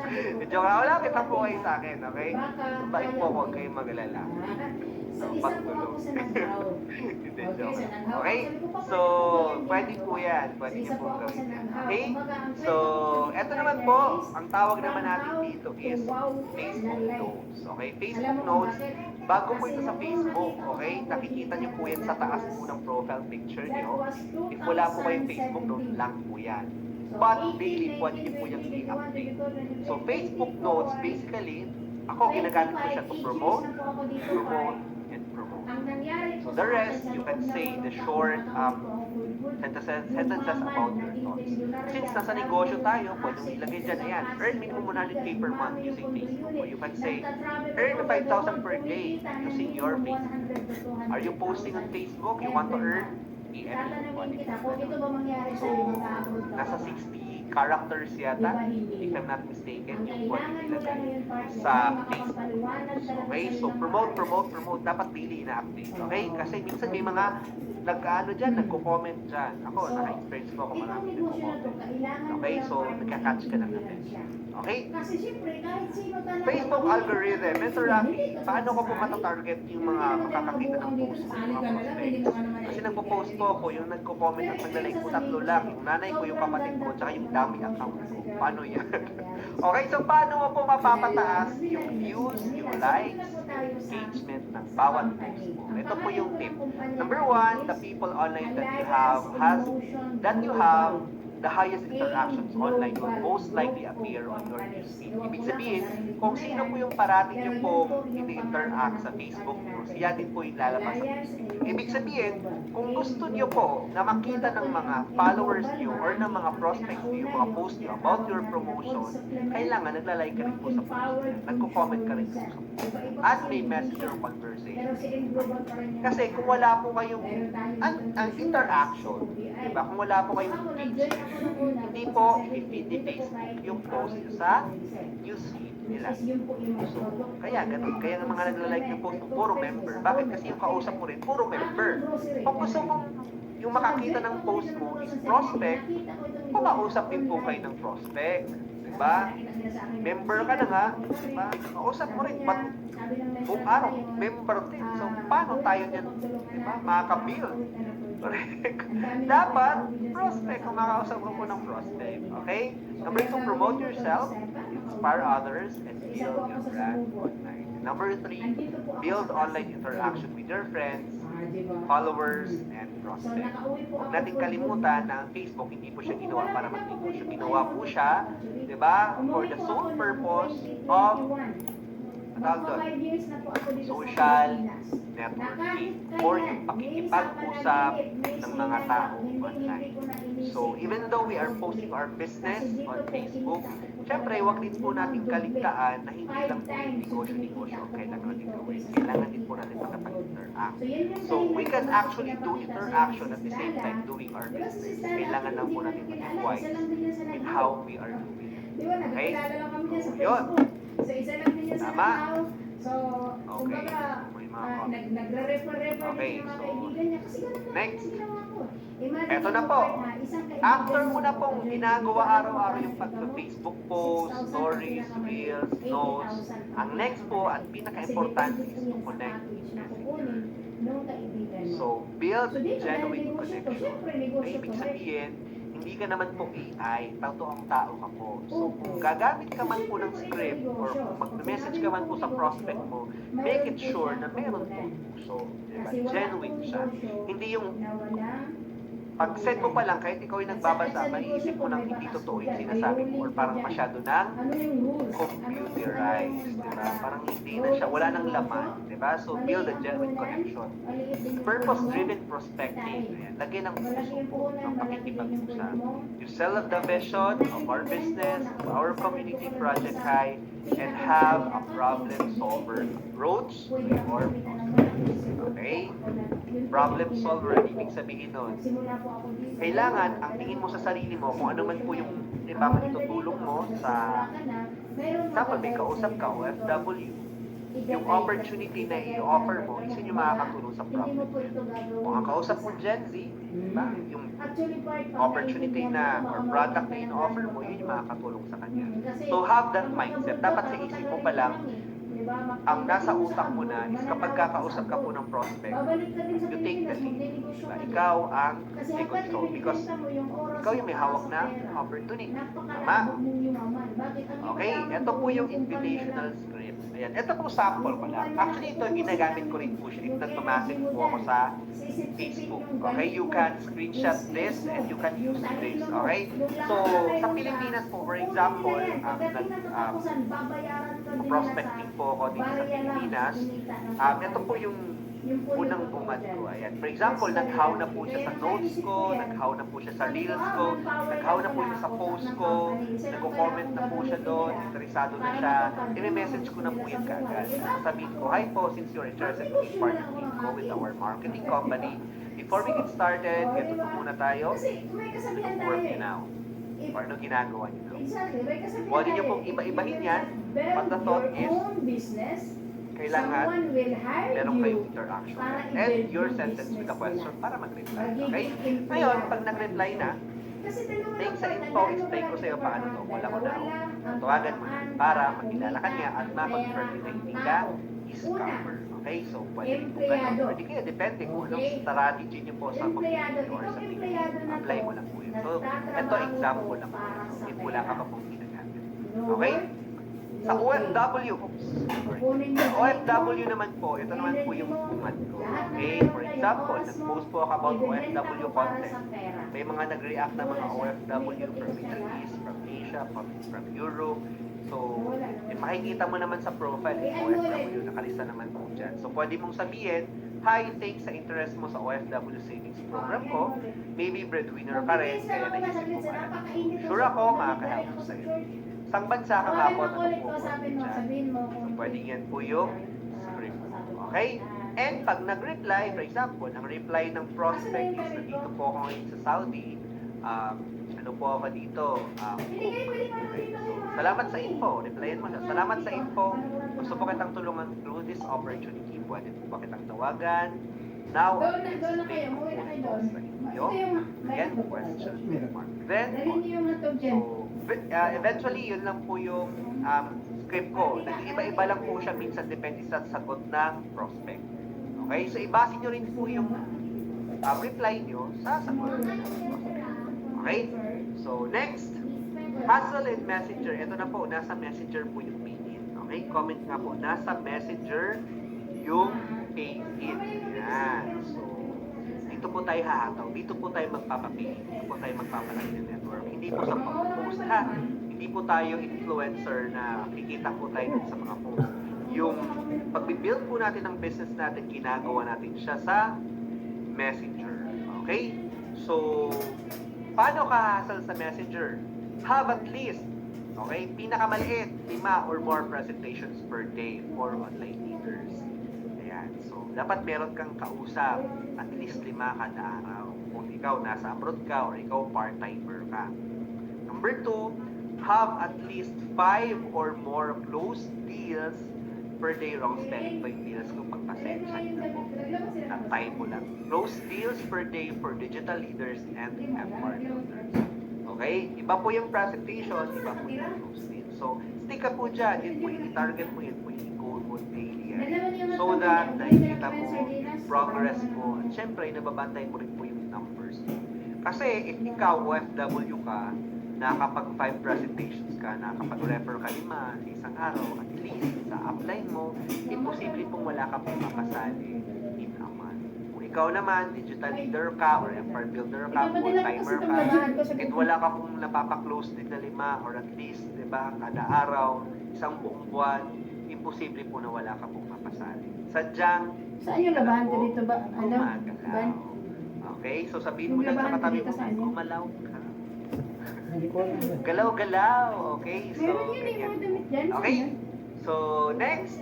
Joke lang. Wala, kita po kayo sa akin, okay? Balik po, huwag kayong mag-alala. So, pagtulog. Hindi, joke. Okay? So, pwede po yan. Pwede niyo po gawin yan. Okay? So, eto naman po, ang tawag naman natin dito is Facebook Notes. Okay? Facebook Notes, bago po ito sa Facebook, okay? Nakikita niyo po yan sa taas po ng profile picture niyo. If wala po kayong Facebook Notes, lang po yan. But daily, pwede niyo po yung i-update. So, Facebook Notes, basically, ako ginagamit ko siya to promote, and promote. So the rest, you can say the short sentences about your thoughts. Since nasa negosyo tayo, pwede mo ilagay dyan, ayan, earn minimum 100k per month using Facebook. Or you can say, earn 5,000 per day using your Facebook. Are you posting on Facebook? You want to earn? PM So, nasa 60 characters yata, if I'm not mistaken, yung pwede nilagay sa Facebook. Okay, so promote. Dapat daily ina-update. Okay, kasi minsan may mga nagko-comment dyan. Ako, naka-experience ko ako marami nagko-comment. Okay, so nagka-catch ka ng attention. Okay? Facebook algorithm. Mentor Rafi, paano ko po matatarget yung mga makakakita ng post ko, yung mga prospects? Kasi nagpo-post po ako, yung nagko-comment at naglalike ko, 3 lang. Yung nanay ko, yung kapatid ko, tsaka yung dami account ko. Paano yan? Okay, so paano mo po mapapataas yung views, yung likes, engagement ng bawat post mo? Ito po yung tip. Number 1, the people online that you have the highest interactions online will most likely appear on your newsfeed. Ibig sabihin, kung sino po yung parating nyo po ini-interact sa Facebook nyo, siya din po yung lalabas sa newsfeed. Ibig sabihin, kung gusto nyo po na makita ng mga followers nyo or ng mga prospects nyo yung mga post nyo about your promotion, kailangan nagla-like ka rin po sa post nyo. Nagko-comment ka rin po sa post. At may messenger conversation. Kasi kung wala po kayong ang interaction, diba? Kung wala po kayong page, hindi po i-feed ni Facebook yung post nyo sa newsfeed nila. So, kaya ganun. Kaya ng mga nagla-like ng post mo, puro member. Bakit? Kasi yung kausap mo rin, puro member. Kung gusto mong yung makakita ng post mo is prospect, pakausap din po kayo ng prospect. Diba? Member ka na nga, diba? Kausap mo rin. Buong araw, member din. So, paano tayo yan, diba? Makaka-build. Dapat, prospect. Kung makakausap mo po ng prospect. Okay? Number 2, promote yourself, inspire others, and build your brand online. Number 3, build online interaction with your friends, followers, and prospects. Huwag natin kalimutan na ang Facebook, hindi po siya ginawa para mag-negosyo. Ginawa po siya, di ba, for the sole purpose of social networking or yung pakikipag-usap ng mga tao online. So, even though we are posting our business on Facebook, syempre, huwag din po natin kaligtaan na hindi lang po yung negosyo ang kailangan natin gawin. Kailangan din po natin makapag-interact act. So we can actually do interaction at the same time doing our business. Kailangan lang po natin maging wise in how we are doing it. Di ba, Okay? nagkilala lang kami niya sa So, yun. Facebook. So, isa lang din niya sa Tama. Lanao. So, Okay. kumbaga, May mga comment. nagre-refer Okay, din yung mga so, kaibigan niya. Kasi ganun lang next. ang ginawa ko. Imagine Eto na mo, po. partner, isang kaibigan After mo na pong join ginagawa meeting, araw-araw yung kapag pag-Facebook mo, post, 6,000 stories, ang reels, 80,000 notes, ang next po at Kasi pinaka-importante depende is po to yan sa connect package with na messenger. kukunin nung kaibigan mo. So, build So, dito, dahil genuine negosyo to, connection. syempre, negosyo Ay, ibig to, sabihin, hindi ka naman po AI, totoong tao ka po. So, Opo. kung gagamit ka man po ng script or kung mag-message ka man po sa prospect mo, make it sure na meron po puso. Diba? Kasi wala Genuine pong siya. negosyo Hindi yung na walang pag-send mo pa lang, kahit ikaw yung nagbabasa, maiisip mo nang hindi totoo yung sinasabi mo or parang masyado nang ano yung rules? computerized, diba? Parang hindi na siya, wala nang laman, diba? So, build a genuine connection. Purpose-driven prospecting. Ayan. Lagyan ng puso po ng pakikipag-usap. You sell the vision of our business, of our community project high, and have a problem solver approach to your prospect. Okay? Problem solver, ibig sabihin nun, kailangan ang tingin mo sa sarili mo kung ano man po yung itutulong mo sa example, may kausap ka, OFW, yung opportunity na i-offer mo is yun yung makakatulong sa problem. Kung ang kausap mo Gen Z, diba? Yung opportunity na or product na in-offer mo, yun yung makakatulong sa kanya. So have that mindset. Dapat sa isip mo pa lang, ang nasa utak mo na is kapag kakausap ka po ng prospect, you take the lead. Diba? Ikaw ang may control because ikaw yung may hawak na opportunity. Tama? Okay, ito po yung invitational script. Ayan, ito po sample ko lang. Actually, ito ginagamit ko rin po siya. If nagmamassive po ako sa Facebook. Okay, you can screenshot this and you can use this. Okay? So, sa Pilipinas po, for example, prospecting po ako dito sa Pilipinas. Ito po yung unang bungad ko. Ayan. For example, nag-how na po siya sa notes ko, nag-how na po siya sa reels ko, nag-how na po siya sa post ko, nag-comment na po siya doon, interesado na siya, i-message ko na po yun kaagad. Sabihin ko, hi po, since you're interested to be part of Inco with our marketing company, before we get started, ganito po muna tayo, ano work you now? Or ano ginagawa niyo now? Huwag niyo pong iba-ibahin yan, but the thought is, kailangan meron kayong interaction and your sentence with a question para mag-reply. Okay? Ngayon, pag nag-reply na, take sa info, explain ko sa iyo paano to. Wala ko na. Tawagan mo na para makilala ka niya at ma-confirm na hindi ka scammer. Okay? So, pwede po ganun. Pwede kayo, depende kung anong strategy niyo po sa community or sa team. Apply mo lang po yun. So, ito example lang po. Hindi po lang ka pa pong ginagamit. Okay? Sa OFW, OFW naman po, ito naman po yung bungad ko. Okay? For example, nag-post po ako about OFW content. May mga nag-react na mga OFW from Middle East, from Asia, from Europe. So, makikita mo naman sa profile, OFW, nakalista naman po dyan. So, pwede mong sabihin, hi, thanks sa interest mo sa OFW savings program ko. Maybe breadwinner ka rin, kaya naisip mo pala. Sure ako, makaka-help ko sa'yo. Sang bansa ka nga po, ano po dyan. So, pwede yan po yung script. Okay? And pag nag-reply, for example, ang reply ng prospect is, nandito po ako ngayon sa Saudi, ano po ako dito, okay. So, salamat sa info, replyan mo na. Salamat sa info, gusto po kitang tulungan through this opportunity. Pwede po ba kitang tawagan? Now, explain ko po ito sa inyo. Again, question mark. Then, so, eventually, yun lang po yung script ko. Nag-iba-iba lang po siya minsan depende sa sagot ng prospect. Okay? So, ibase nyo rin po yung reply nyo sa sagot ng prospect. Okay? So, next, hustle in Messenger. Ito na po, nasa Messenger po yung pin-in. Okay? Comment nga po, nasa Messenger yung pin-in. Yan. So, dito po tayo hahataw. Dito po tayo magpapapili. Dito po tayo magpapalaki ng network. Hindi po sa post ha. Hindi po tayo influencer na kikita po tayo dun sa mga post. Yung pag-build po natin ng business natin, ginagawa natin siya sa Messenger. Okay? So, paano ka hustle sa Messenger? Have at least, okay, pinakamaliit, 5 or more presentations per day for online leaders. Ayan. So, dapat meron kang kausap at least 5 kada araw. Kung ikaw nasa abroad ka or ikaw part-timer ka. Number 2, have at least 5 or more closed deals per day. Wrong spelling pa yung deals kung pagpasensya nyo po. At time mo lang. Closed deals per day for digital leaders and FR builders. Okay? Iba po yung presentation, iba po yung closed deals. So, stick ka po dyan. Yun po yung i-target mo, yun po yung i-goal mo daily. So that nakikita mo progress mo. At syempre, nababantay mo rin po yung numbers. Kasi if ikaw, OFW ka, nakapag 5 presentations ka, nakapag-refer ka 5 sa isang araw, at least sa upline mo, imposible pong wala ka pong makasali in a month. Kung ikaw naman, digital leader ka or FR builder ka, full-timer ka, at wala ka pong napapaklose din na 5 or at least, di ba, kada araw, isang buong buwan, imposible po na wala ka pong mapasali. Sadyang, Saan yung labahan ko dito ba? Ano? gumagalaw. Ban? Okay, so sabihin mo Yung lang sa labahan katabi dito mo, saan yun? gumalaw ka. Galaw-galaw, okay? So, Meron yun eh, ganyan. mga damit dyan. Okay? So, next,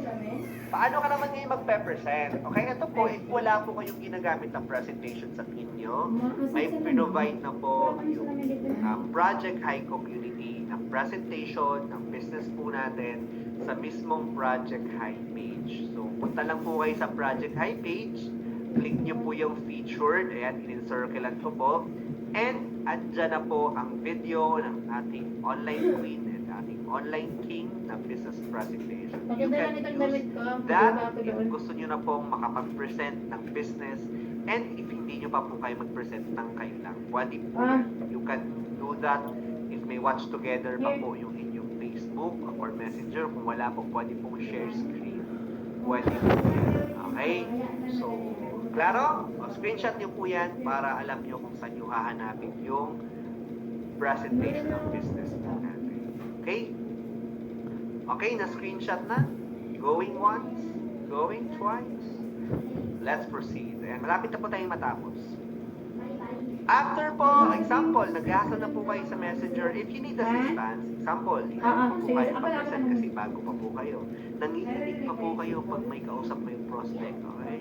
paano ka naman ngayon magpe-present? Okay, ito po, if wala po kayong ginagamit na presentation sa team nyo, may provide na po yung Project High Community, ang presentation, ng business po natin sa mismong Project High page. So, punta lang po kayo sa Project High page, click nyo po yung featured, ayan, in-circlean ko po, and andyan na po ang video ng ating online queen and ating online king na business presentation. You Maganda can lang itong use damit ko. that Maganda ako if doon. gusto nyo na pong makapag-present ng business, and if hindi nyo pa po kayo mag-present ng kayo lang, pwede po yan. You can do that if may watch together pa po yung inyong Facebook or Messenger. Kung wala po, pwede pong share screen. Pwede po yan. Okay? So, klaro? O, screenshot nyo po yan para alam nyo kung saan nyo hahanapin yung presentation ng business po natin. Okay? Okay, na-screenshot na. Going once, going twice. Let's proceed. Ayan, malapit na po tayong matapos. After po, example, nag-asa na po kayo sa Messenger. If you need assistance, example, hindi na po sige. kayo mag-present kasi bago pa po kayo. Nanginginig pa po kayo pag may kausap mo yung prospect, okay?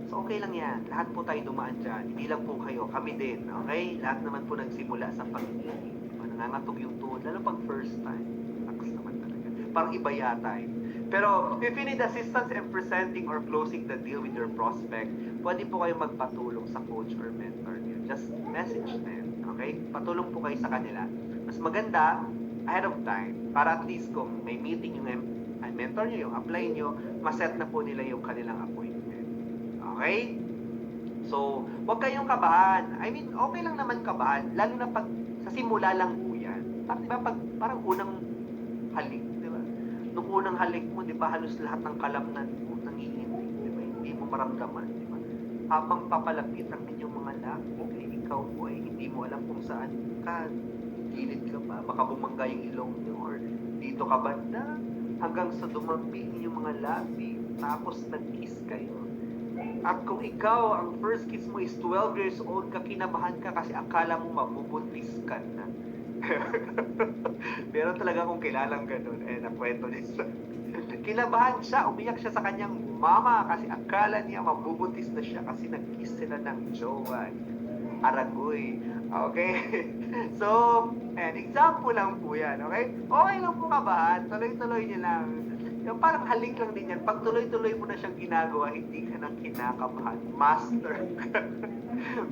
So, okay lang yan. Lahat po tayo dumaan dyan. Hindi lang po kayo, kami din, okay? Lahat naman po nagsimula sa panginginig. Nangangatog yung tuhod, lalo pag first time. Naks naman talaga. Parang iba yata eh. Pero, if you need assistance in presenting or closing the deal with your prospect, pwede po kayo magpatulong sa coach or mentor niyo. Just message them, okay? Patulong po kayo sa kanila. Mas maganda, ahead of time, para at least kung may meeting yung mentor niyo, yung apply niyo, maset na po nila yung kanilang appointment. Okay? So, huwag kayong kabahan. I mean, okay lang naman kabahan, lalo na pag sa simula lang po yan. Parang, diba, parang unang halik, di ba? Nung unang halik mo, di ba, halos lahat ng kalamnan mo nangihindig, di ba? Hindi mo maramdaman, di ba? Habang papalapit ang inyong mga labi, eh, ikaw po ay hindi mo alam kung saan ka, gilid ka ba, baka bumangga yung ilong nyo, or dito ka banda, hanggang sa dumampi yung mga labi, tapos nag-kiss kayo. At kung ikaw, ang first kiss mo is 12 years old ka, kinabahan ka kasi akala mo mabubuntis ka na. Meron talaga akong kilalang ganun, nakwento niya. Kinabahan siya, umiyak siya sa kanyang mama kasi akala niya mabubuntis na siya kasi nag-kiss sila ng jowa. Aragoy. Okay? So, example lang po yan, okay? Okay lang po kabahan, tuloy-tuloy niya lang. Yung parang halik lang din yan. Pag tuloy-tuloy mo na siyang ginagawa, hindi ka nang kinakabahan. Master ka.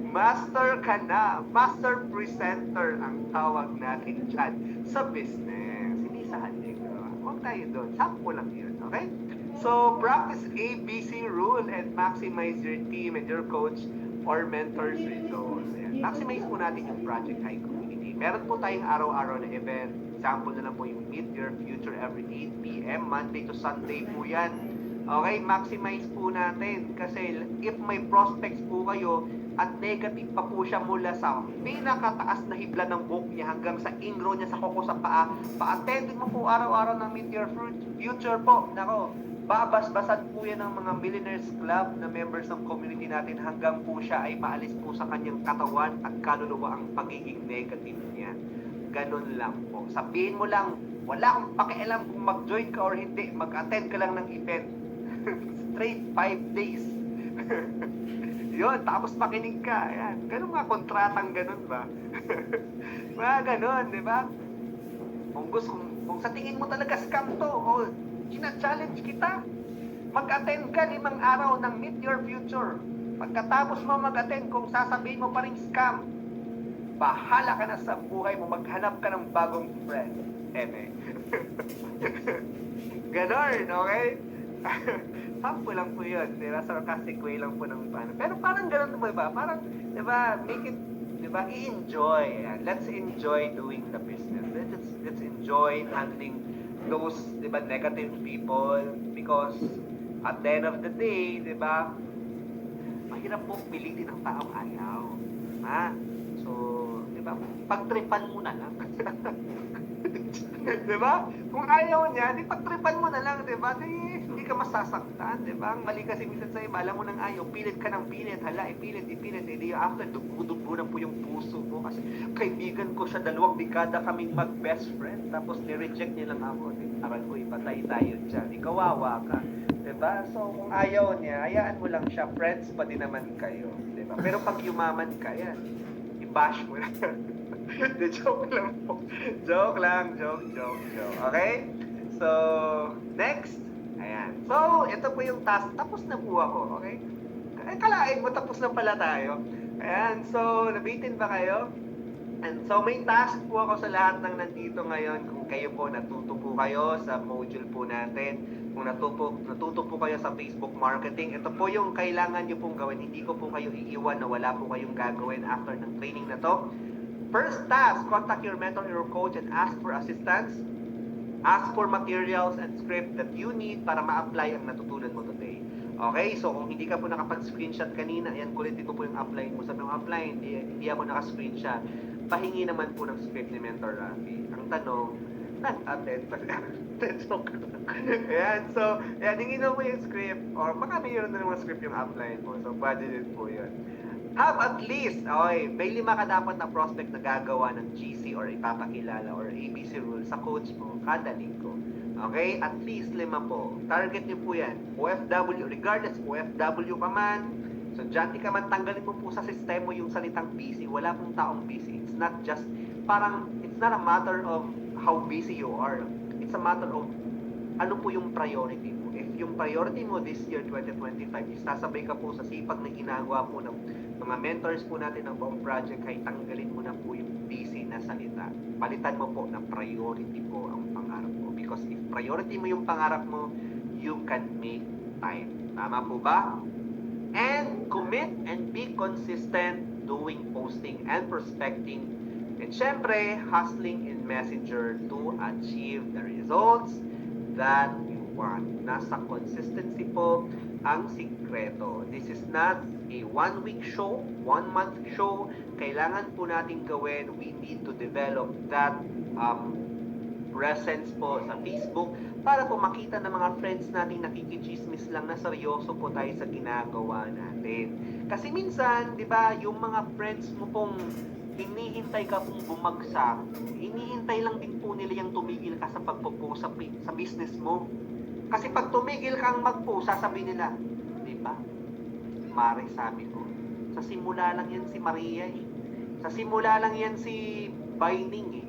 Master ka na. Master presenter ang tawag natin dyan sa business. Hindi sa halik. Huwag tayo doon. Sample lang yun. Okay? So, practice ABC rule and maximize your team and your coach or mentor's results. Ayan. Maximize po natin yung Project High Community. Meron po tayong araw-araw na event. Example na lang po yung Meet Your Future every 8 p.m. Monday to Sunday po yan. Okay, maximize po natin. Kasi if may prospects po kayo at negative pa po siya mula sa pinakataas na hibla ng buhok niya hanggang sa ingro niya sa kuko sa paa, pa-attendin mo po araw-araw ng Meet Your Future po. Nako, babas-basan po yan ng mga Millionaires Club na members ng community natin hanggang po siya ay maalis po sa kanyang katawan at kaluluwa ang pagiging negative niya. Ganun lang po. Sabihin mo lang, wala akong pakialam kung mag-join ka or hindi. Mag-attend ka lang ng event. Straight 5 days. Yun, tapos makinig ka. Ayan. Ganun nga, kontratang ganun ba? Mga ganun, di ba? Kung sa tingin mo talaga scam to, o challenge kita, mag-attend ka 5 araw ng Meet Your Future. Pagkatapos mo mag-attend, kung sasabihin mo pa rin scam, bahala ka na sa buhay mo, maghanap ka ng bagong friend. Eme. Ganon, okay? Sample lang po yun, di ba? Sarcastic way lang po ng paano. Pero parang ganon ba? Parang, di ba, make it, di ba, i-enjoy. Let's enjoy doing the business. Let's enjoy handling those, di ba, negative people, because at the end of the day, di ba, mahirap po pilitin ang taong ayaw. Ha? So, di ba, pagtripan mo na lang. Di ba? Kung ayaw niya, di pagtripan mo na lang, di ba? Hindi ka masasaktan, di ba? Ang mali kasi minsan sa iba, alam mo nang ayaw, pilit ka ng pilit, hala, ipilit, edi after, dugo-dugo na po yung puso mo kasi kaibigan ko siya, 2 dekada kaming mag-best friend, tapos ni-reject niya lang ako. Aral ko, ipatay tayo dyan. Ikawawa ka. Diba? So, kung ayaw niya, hayaan mo lang siya. Friends pa din naman kayo. Diba? Pero pag yumaman ka, yan, i-bash mo na. Joke lang po. Joke. Okay? So, next. Ayan. So, ito po yung task. Tapos na po ako. Okay? Kalain mo, tapos na pala tayo. Ayan. So, nabitin ba kayo? And so, may task po ako sa lahat ng nandito ngayon. Kung kayo po, natuto po kayo sa module po natin. Kung natuto po kayo sa Facebook marketing, ito po yung kailangan nyo pong gawin. Hindi ko po kayo iiwan na wala po kayong gagawin after ng training na to. First task, contact your mentor or coach and ask for assistance. Ask for materials and script that you need para ma-apply ang natutunan mo today. Okay, so kung hindi ka po nakapag-screenshot kanina, ayan, kulitin ko po yung apply mo. Sabi mo, apply, hindi ako naka-screenshot. Pahingi naman po ng script ni Mentor Rafi. Ang tanong, nag-attend pa siya. Joke lang. Ayan, so, ayan, hingin mo yung script, or baka mayroon na naman script yung apply mo. So, budgeted po yun. Have at least, okay, may 5 ka dapat na prospect na gagawa ng GC or ipapakilala or ABC rule sa coach mo kada linggo. Okay? At least 5 po. Target niyo po yan. OFW, regardless, OFW ka man, so dyan ka man, tanggalin mo po sa sistema yung salitang busy. Wala pong taong busy. It's not just, it's not a matter of how busy you are. It's a matter of ano po yung priority mo. If yung priority mo this year, 2025, isasabay ka po sa sipag na ginagawa po ng mga mentors po natin ng buong project, ay tanggalin mo na po yung busy na salita. Palitan mo po na priority po ang pangarap mo. Because if priority mo yung pangarap mo, you can make time. Tama po ba? And commit and be consistent doing posting and prospecting. And syempre, hustling in Messenger to achieve the results that you want. Nasa consistency po ang sikreto. This is not a 1-week show, 1-month show. Kailangan po natin gawin. We need to develop that presence po sa Facebook para po makita ng mga friends natin nakikichismis lang na seryoso po tayo sa ginagawa natin. Kasi minsan, di ba, yung mga friends mo pong hinihintay ka pong bumagsak, hinihintay lang din po nila yung tumigil ka sa pagpo-post sa business mo. Kasi pag tumigil kang mag-post, sasabihin nila, di ba? Mare, sabi ko, sa simula lang yan si Maria eh. Sa simula lang yan si Baining eh.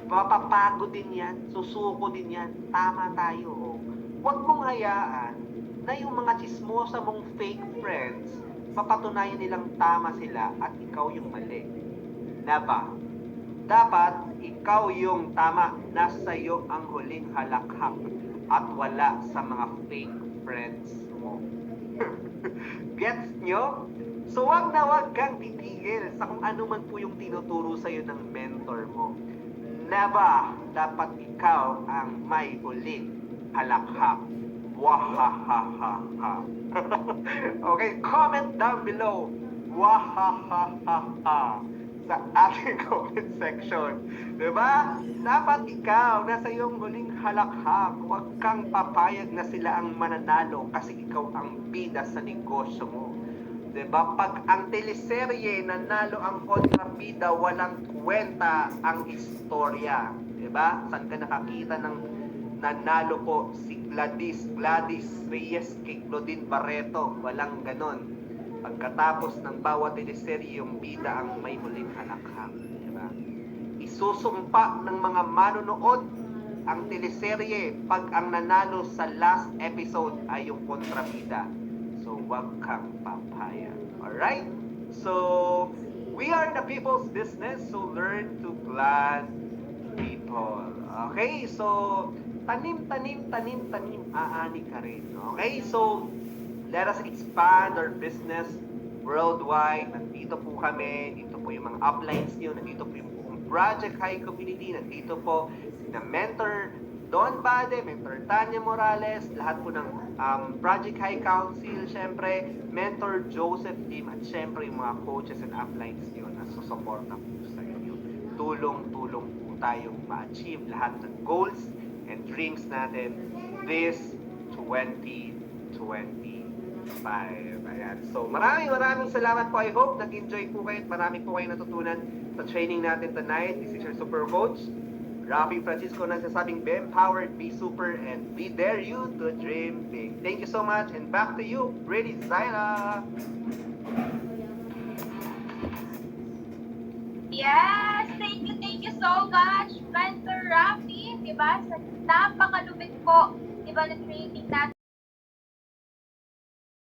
Mapapagod din yan, susuko din yan, tama tayo. Oh. Huwag mong hayaan na yung mga chismosa mong fake friends, papatunayan nilang tama sila at ikaw yung mali. Diba? Dapat ikaw yung tama, nasa iyo ang huling halakhak at wala sa mga fake friends mo. Gets nyo? So wag na wag kang titigil sa kung ano man po yung tinuturo sa'yo ng mentor mo. Never dapat ikaw ang may huling halakhak. Wahahaha. Okay, comment down below. Wahahaha. Sa ating comment section. Diba? Dapat ikaw, nasa iyong huling halakhak. Huwag kang papayag na sila ang mananalo kasi ikaw ang bida sa negosyo mo. Diba? Pag ang teleserye nanalo ang kontrabida, walang kwenta ang istorya. Diba? Saan ka nakakita ng nanalo po si Gladys Reyes kay Claudine Barreto. Walang ganon. Pagkatapos ng bawat teleserye, yung bida ang may muling halakhak. Diba? Isusumpa ng mga manonood ang teleserye pag ang nanalo sa last episode ay yung kontrabida. So, wag kang papaya. Alright? So, we are the people's business, so learn to plan people. Okay? So, tanim, aani ka rin. Okay? So, let us expand our business worldwide. Nandito po kami. Dito po yung mga uplines nyo. Nandito po yung buong Project High Community. Nandito po na mentor Don Bade, mentor Tanya Morales, lahat po ng Project High Council, syempre, mentor Joseph Lim, at syempre yung mga coaches and uplines nyo na susuporta po sa inyo. Tulong-tulong po tayong ma-achieve lahat ng goals and dreams natin this 2025. Ayan. So, maraming salamat po. I hope nag-enjoy po kayo at marami po kayo natutunan sa training natin tonight. This is your super coach, Rafi Francisco, nagsasabing be empowered, be super, and we dare you to dream big. Thank you so much, and back to you, Pretty Zyla. Yes, thank you so much, Mentor Rafi, diba? Sa napakalupit po, diba, na training natin.